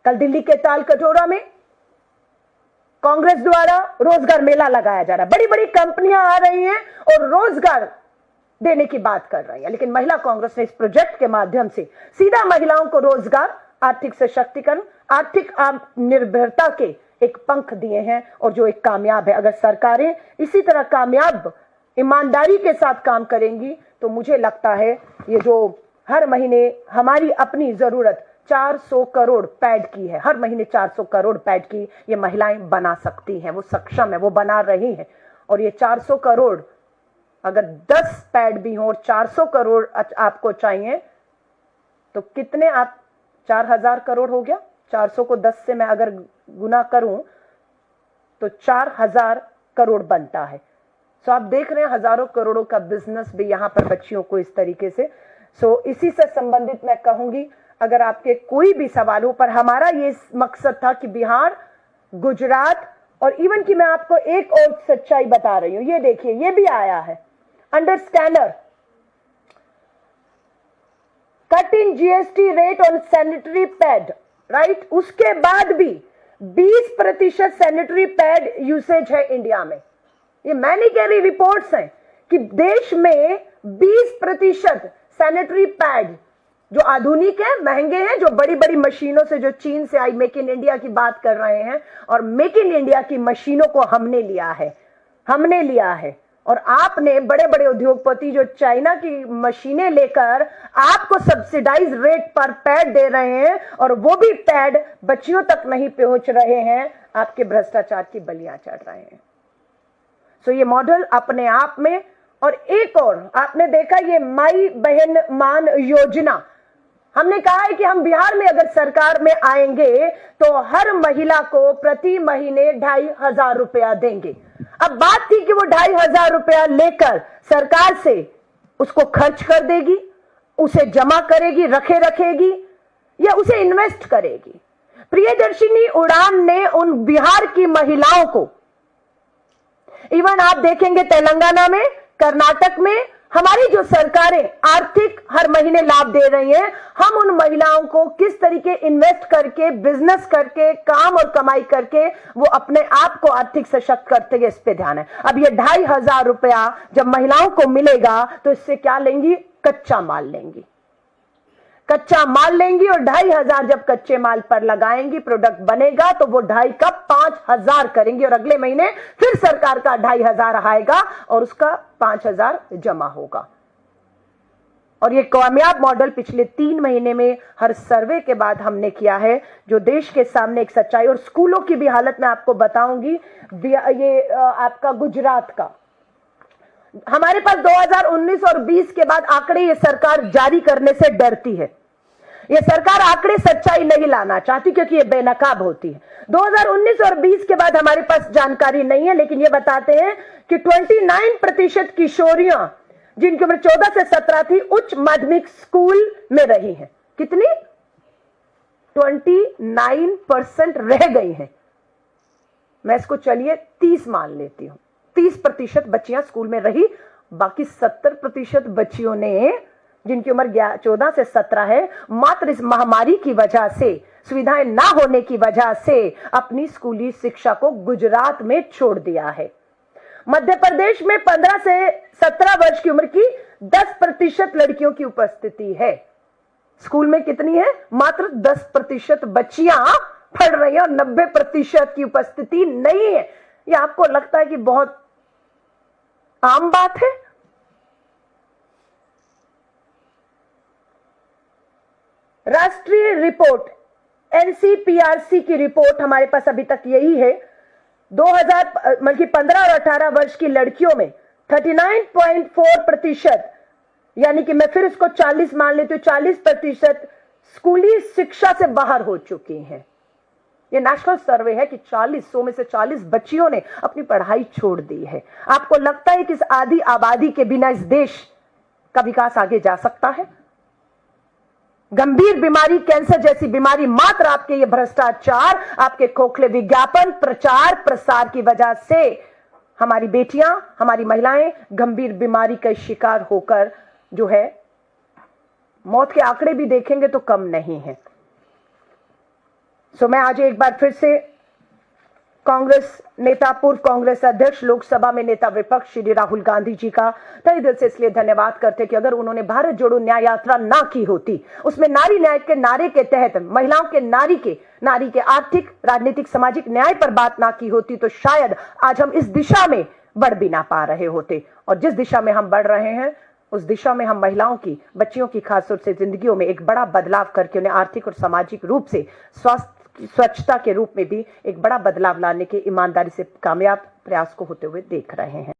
कल दिल्ली के ताल कटोरा में कांग्रेस द्वारा रोजगार मेला लगाया जा रहा है। बड़ी बड़ी कंपनियां आ रही हैं और रोजगार देने की बात कर रही है, लेकिन महिला कांग्रेस ने इस प्रोजेक्ट के माध्यम से सीधा महिलाओं को रोजगार, आर्थिक सशक्तिकरण, आर्थिक आत्मनिर्भरता के एक पंख दिए हैं और जो एक कामयाब है। अगर सरकारें इसी तरह कामयाब ईमानदारी के साथ काम करेंगी तो मुझे लगता है ये जो हर महीने हमारी अपनी जरूरत 400 करोड़ पैड की है, हर महीने 400 करोड़ पैड की ये महिलाएं बना सकती हैं, वो सक्षम है, वो बना रही हैं। और ये 400 करोड़ अगर 10 पैड भी हो और 400 करोड़ आपको चाहिए तो कितने, आप 4000 करोड़ हो गया। 400 को 10 से मैं अगर गुना करूं तो 4000 करोड़ बनता है। सो आप देख रहे हैं हजारों करोड़ों का बिजनेस भी यहां पर बच्चियों को इस तरीके से। सो इसी से संबंधित मैं कहूंगी, अगर आपके कोई भी सवाल हो, पर हमारा ये मकसद था कि बिहार, गुजरात और इवन कि मैं आपको एक और सच्चाई बता रही हूं, ये देखिए, ये भी आया है under scanner, cut in GST rate on sanitary pad, right. उसके बाद भी 20% सैनिटरी पैड यूसेज है इंडिया में। ये मैं नहीं कह रही, रिपोर्ट्स हैं कि देश में 20% सैनिटरी पैड जो आधुनिक है, महंगे हैं, जो बड़ी बड़ी मशीनों से, जो चीन से आई, मेक इन इंडिया की बात कर रहे हैं, और मेक इन इंडिया की मशीनों को हमने लिया है। और आपने बड़े बड़े उद्योगपति जो चाइना की मशीनें लेकर आपको सब्सिडाइज रेट पर पैड दे रहे हैं और वो भी पैड बच्चियों तक नहीं पहुंच रहे हैं, आपके भ्रष्टाचार की बलियां चढ़ रहे हैं। सो ये मॉडल अपने आप में। और एक और आपने देखा, ये माई बहन मान योजना, हमने कहा है कि हम बिहार में अगर सरकार में आएंगे तो हर महिला को प्रति महीने 2500 रुपया देंगे। अब बात थी कि वो 2500 रुपया लेकर सरकार से उसको खर्च कर देगी, उसे जमा करेगी, रखेगी, या उसे इन्वेस्ट करेगी। प्रियदर्शिनी उड़ान ने उन बिहार की महिलाओं को, इवन आप देखेंगे तेलंगाना में, कर्नाटक में, हमारी जो सरकारें आर्थिक हर महीने लाभ दे रही हैं, हम उन महिलाओं को किस तरीके इन्वेस्ट करके, बिजनेस करके, काम और कमाई करके वो अपने आप को आर्थिक सशक्त करते हैं, इस पे ध्यान है। अब ये 2500 रुपया जब महिलाओं को मिलेगा तो इससे क्या लेंगी? कच्चा माल लेंगी। और 2500 जब कच्चे माल पर लगाएंगी, प्रोडक्ट बनेगा तो वो 2.5 का 5000 करेंगी और अगले महीने फिर सरकार का 2500 आएगा और उसका 5000 जमा होगा। और ये कामयाब मॉडल पिछले 3 महीने में हर सर्वे के बाद हमने किया है, जो देश के सामने एक सच्चाई। और स्कूलों की भी हालत मैं आपको बताऊंगी। ये आपका गुजरात का, हमारे पास 2019 और 20 के बाद आंकड़े ये सरकार जारी करने से डरती है। ये सरकार आंकड़े सच्चाई नहीं लाना चाहती क्योंकि ये बेनकाब होती है। 2019 और 20 के बाद हमारे पास जानकारी नहीं है, लेकिन ये बताते हैं कि 29% किशोरियां जिनकी उम्र 14 से 17 थी उच्च माध्यमिक स्कूल में रही हैं। कितनी? 29% रह गई हैं। मैं इसको चलिए 30 मान लेती हूं। 30% बच्चियां स्कूल में रही, बाकी 70% बच्चियों ने, जिनकी उम्र 14 से 17 है, मात्र इस महामारी की वजह से, सुविधाएं ना होने की वजह से अपनी स्कूली शिक्षा को गुजरात में छोड़ दिया है। मध्य प्रदेश में 15 से 17 वर्ष की उम्र की 10% लड़कियों की उपस्थिति है। स्कूल में कितनी है? मात्र 10% बच्चियां पढ़ रही हैं और 90% की उपस्थिति नहीं है। यह आपको लगता है कि बहुत आम बात है? राष्ट्रीय रिपोर्ट, एनसीपीआरसी की रिपोर्ट हमारे पास अभी तक यही है। 15 और 18 वर्ष की लड़कियों में 39.4%, यानी कि मैं फिर इसको 40 मान लेती हूं, 40% स्कूली शिक्षा से बाहर हो चुकी हैं। ये नेशनल सर्वे है कि 100 में से 40 बच्चियों ने अपनी पढ़ाई छोड़ दी है। आपको लगता है कि इस आधी आबादी के बिना इस देश का विकास आगे जा सकता है? गंभीर बीमारी, कैंसर जैसी बीमारी मात्र आपके ये भ्रष्टाचार, आपके खोखले विज्ञापन, प्रचार प्रसार की वजह से हमारी बेटियां, हमारी महिलाएं गंभीर बीमारी का शिकार होकर जो है, मौत के आंकड़े भी देखेंगे तो कम नहीं है। सो मैं आज एक बार फिर से कांग्रेस नेता, पूर्व कांग्रेस अध्यक्ष, लोकसभा में नेता विपक्ष श्री राहुल गांधी जी का तहे दिल से इसलिए धन्यवाद करते कि अगर उन्होंने भारत जोड़ो न्याय यात्रा ना की होती, उसमें नारी न्याय के नारे के तहत महिलाओं के नारी के आर्थिक, राजनीतिक, सामाजिक न्याय पर बात ना की होती, तो शायद आज हम इस दिशा में बढ़ भी ना पा रहे होते। और जिस दिशा में हम बढ़ रहे हैं, उस दिशा में हम महिलाओं की, बच्चियों की खासतौर से जिंदगियों में एक बड़ा बदलाव करके उन्हें आर्थिक और सामाजिक रूप से स्वच्छता के रूप में भी एक बड़ा बदलाव लाने के ईमानदारी से कामयाब प्रयास को होते हुए देख रहे हैं।